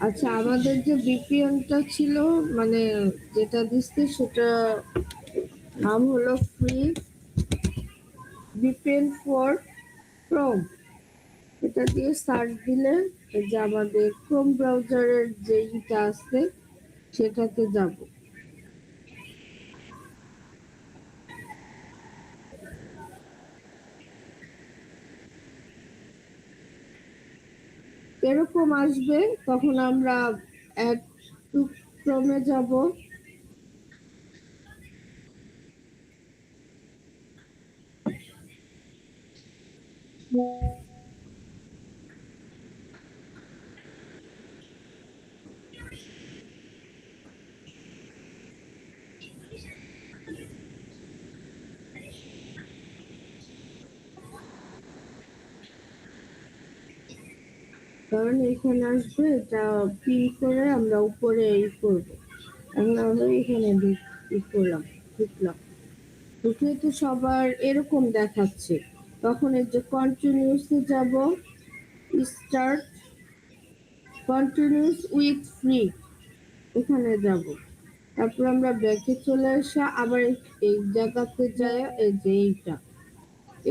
আচ্ছা, আমাদের যে ভিপিএনটা ছিল, মানে যেটা দিচ্ছে সেটা নাম হলো ফ্রি ভিপিএন ফর ক্রোম। এটা দিয়ে সার্চ দিলে যে আমাদের ক্রোম ব্রাউজারের যে ইটা আছে সেটাতে যাব। এরকম আসবে, তখন আমরা অ্যাড টু ক্রোমে যাব। কারণ এখানে আসবে, এটা পিন করে আমরা উপরে ই করবো। এখন আমরা এখানে করলাম, ঢুকলাম। ঢুকলে তো সবার এরকম দেখাচ্ছে। তখন এই যে কন্টিনিউসে যাব, স্টার্ট কন্টিনিউস উইথ ফ্রি, এখানে যাব। তারপর আমরা ব্যাকে চলে এসে আবার এই জায়গাতে যাই, এই যে এইটা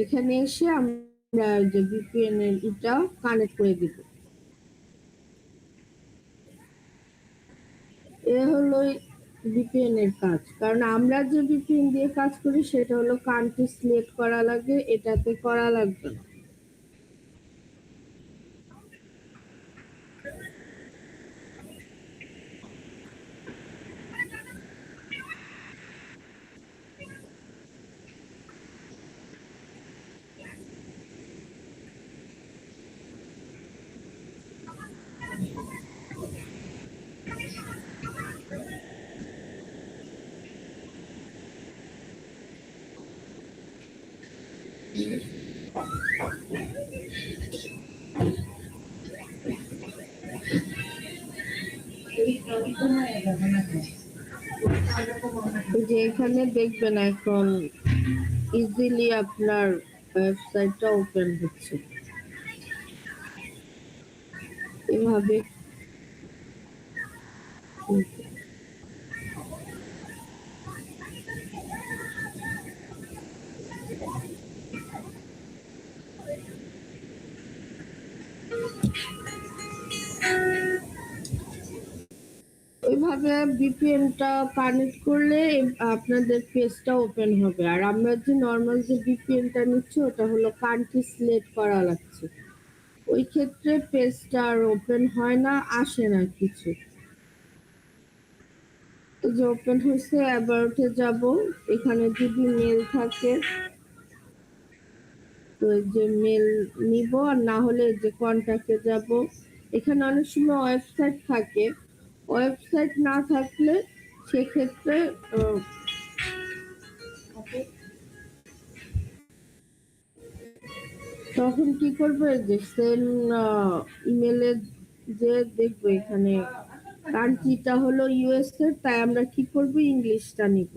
এখানে এসে আমরা যে ভিপিএন এর এটা কানেক্ট করে দিব। এ হলো ভিপিএন এর কাজ। কারণ আমরা যে ভিপিএন দিয়ে কাজ করি সেটা হলো কান্ট্রি সিলেক্ট করা লাগে, এটাতে করা লাগবে না। যে এখানে দেখবেন এখন ইজিলি আপনার ওয়েবসাইটটা ওপেন হচ্ছে এভাবে। ওইভাবে ভিপিএনটা কানেক্ট করলে আপনাদের পেজটা ওপেন হবে। আর আমরা যে নর্মাল যে ভিপিএনটা নিচ্ছি ওটা হলো কান্ট্রি সিলেক্ট করা লাগছে, ওই ক্ষেত্রে পেজটা আর ওপেন হয় না, আসে না কিছু। এই যে ওপেন হয়েছে, অ্যাবাউটে যাব। এখানে যদি মেল থাকে তো যে মেল নিব, আর না হলে যে কন্ট্যাক্টে যাব। এখানে অনেক সময় ওয়েবসাইট থাকে, ওয়েবসাইট না থাকলে সেক্ষেত্রে তখন কি করবে, যে সেম ইমেলে যে দেখবো এখানে কান্ট্রিটা হলো ইউএসএ, তাই আমরা কি করব, ইংলিশটা নিব।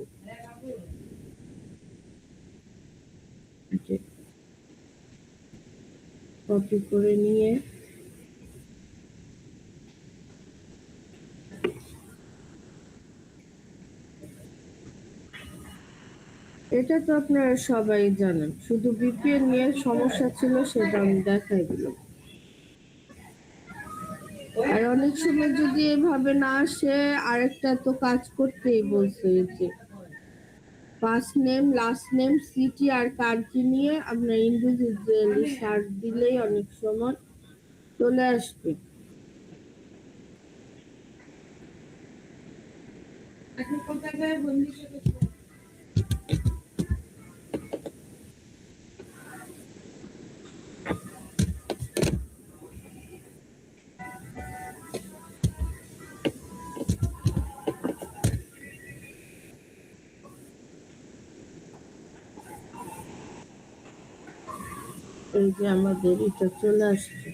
কপি করে নিয়ে এটা তো আপনারা সবাই জানেন, শুধু ভিপিএন নিয়ে সমস্যা ছিল সেটা আমি দেখাই দিলাম। আর অনেক সময় যদি এভাবে না আসে, আরেকটা তো কাজ করতেই বলছে, যে first name, last name, city আর কান্ট্রি নিয়ে আপনার ইন্ডিভিজুয়ালি সার্চ দিলেই অনেক সময় চলে আসবে। এই যে আমাদের এটা চলে আসছে।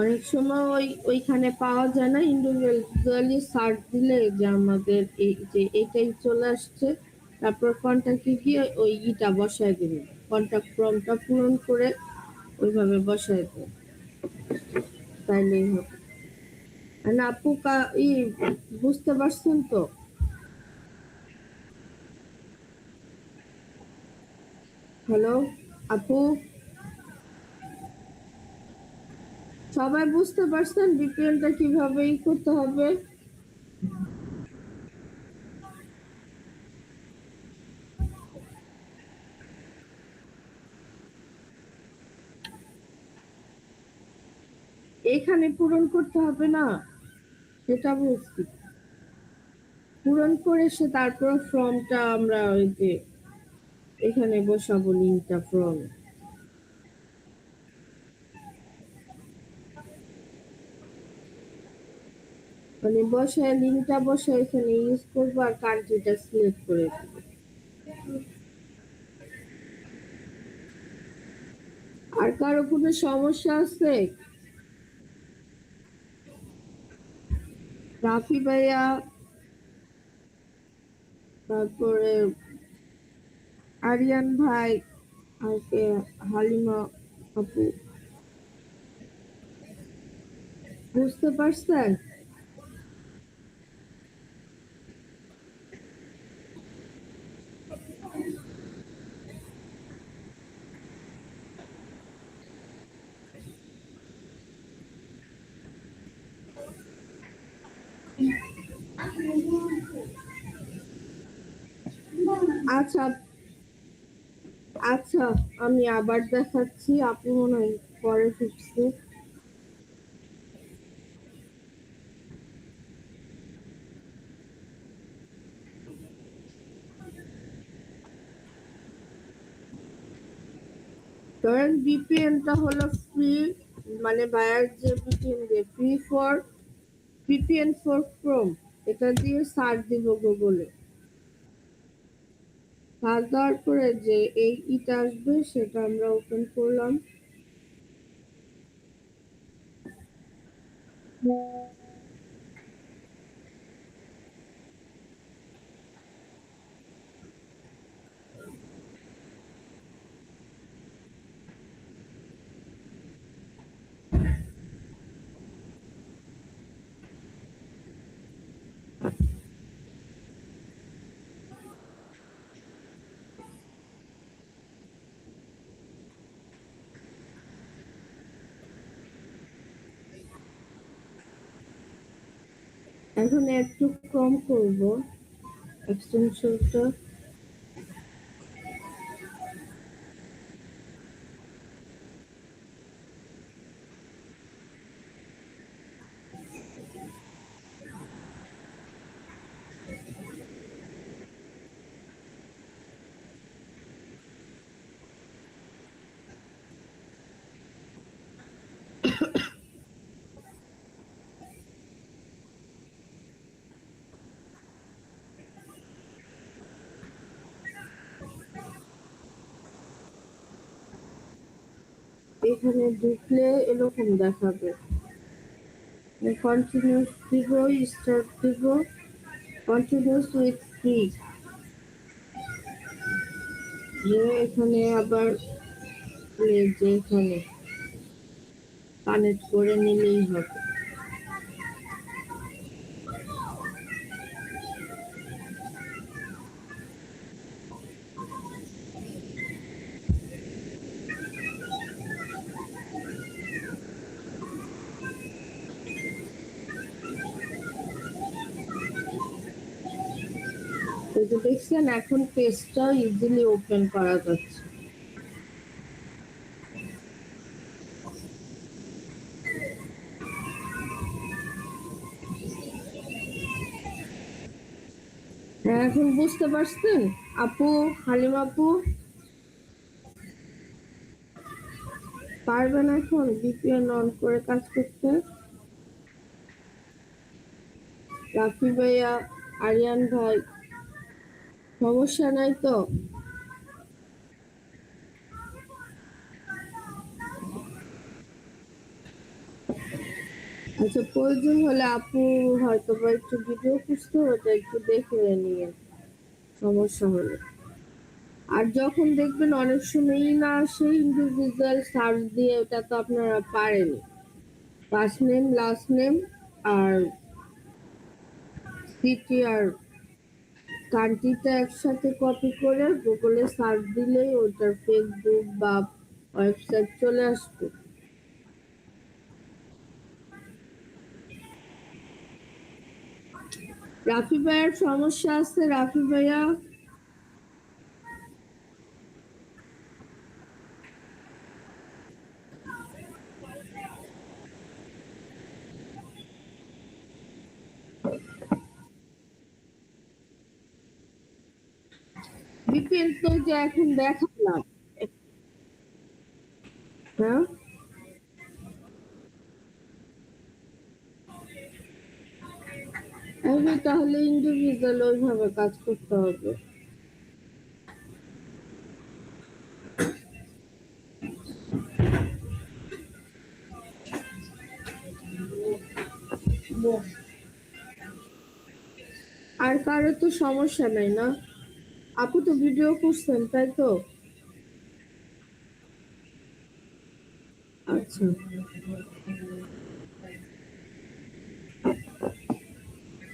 অনেক সময় ওইখানে পাওয়া যায় না, ইন্ডিভিজুয়ালি সার্চ দিলে যে আমাদের এই যে এটাই চলে আসছে। তারপর কন্ট্যাক্টে গিয়ে ওই ইটা বসায় দিন, কন্ট্যাক্ট ফর্মটা পূরণ করে ওইভাবে বসায় দিন। তাইলেই হবে। আর আপু বুঝতে পারছেন তো? হ্যালো আপু, সবাই বুঝতে পারছেন বিপিএলটা কিভাবে করতে হবে? এখানে পূরণ করতে হবে না, সেটা বলছি। পূরণ করে সে তারপর ফর্মটা আমরা ওই যে এখানে বসাবো লিঙ্কটা ফর্ম, মানে বসায় লিঙ্কটা বসায় এখানে ইউজ করবো আর কান্ট্রিটা সিলেক্ট করে দেবো। আর কারো কোনো সমস্যা আছে? রাফি ভাইয়া, তারপরে আরিয়ান ভাই, আর হালিমা আপু, বুঝতে পারছেন? আচ্ছা আচ্ছা, আমি আবার দেখাচ্ছি, আপনি মনে হয় পরে ফিরছে। ধরেন ভিপিএনটা হলো ফ্রি, মানে ভাইয়ার যে ভিপিএন দিয়ে free for VPN for Chrome, এটা দিয়ে সার্চ দিব গুগলে। সার্চ দেওয়ার পরে যে এই ইটা আসবে সেটা আমরা ওপেন করলাম। এখন একটু কম করব এক্সটেনশনটা। এখানে ঢুকলে এরকম দেখাবে, কন্টিনিউস দিব, স্টার্ট দিব, কন্টিনিউস উইথ ফ্রি, যে এখানে আবার যে এখানে কানেক্ট করে নিলেই হবে। এই যে দেখছেন এখন পেজটা ইজিলি ওপেন করা যাচ্ছে। হ্যাঁ, এখন বুঝতে পারছেন আপু, হালিম আপু? পারবেন এখন ভিপিএন অন করে কাজ করতে? রাফি ভাইয়া, আরিয়ান ভাই, সমস্যা নাই তো? আচ্ছা, প্রয়োজন হলে আপু হয়তো বা একটু ভিডিও খুঁজতে, ওটা একটু দেখে নিয়ে সমস্যা হলে। আর যখন দেখবেন অনেক সময়ই না আসে, ইন্ডিভিজুয়াল সার্চ দিয়ে ওটা তো আপনারা পারেন, ফার্স্ট নেম লাস্ট নেম আর সিটি আর কান্ট্রিটা একসাথে কপি করে গুগলে সার্চ দিলেই ওটার ফেসবুক বা ওয়েবসাইট চলে আসবে। রাফি ভাইয়ার সমস্যা আছে, রাফি ভাইয়া বিপিএল তো যে এখন দেখালাম। হ্যাঁ, এখন তাহলে ইন্ডিভিজুয়াল ওইভাবে কাজ করতে হবে। আর কারো তো সমস্যা নাই না? আপু তো ভিডিও করছেন তাই তো? আচ্ছা।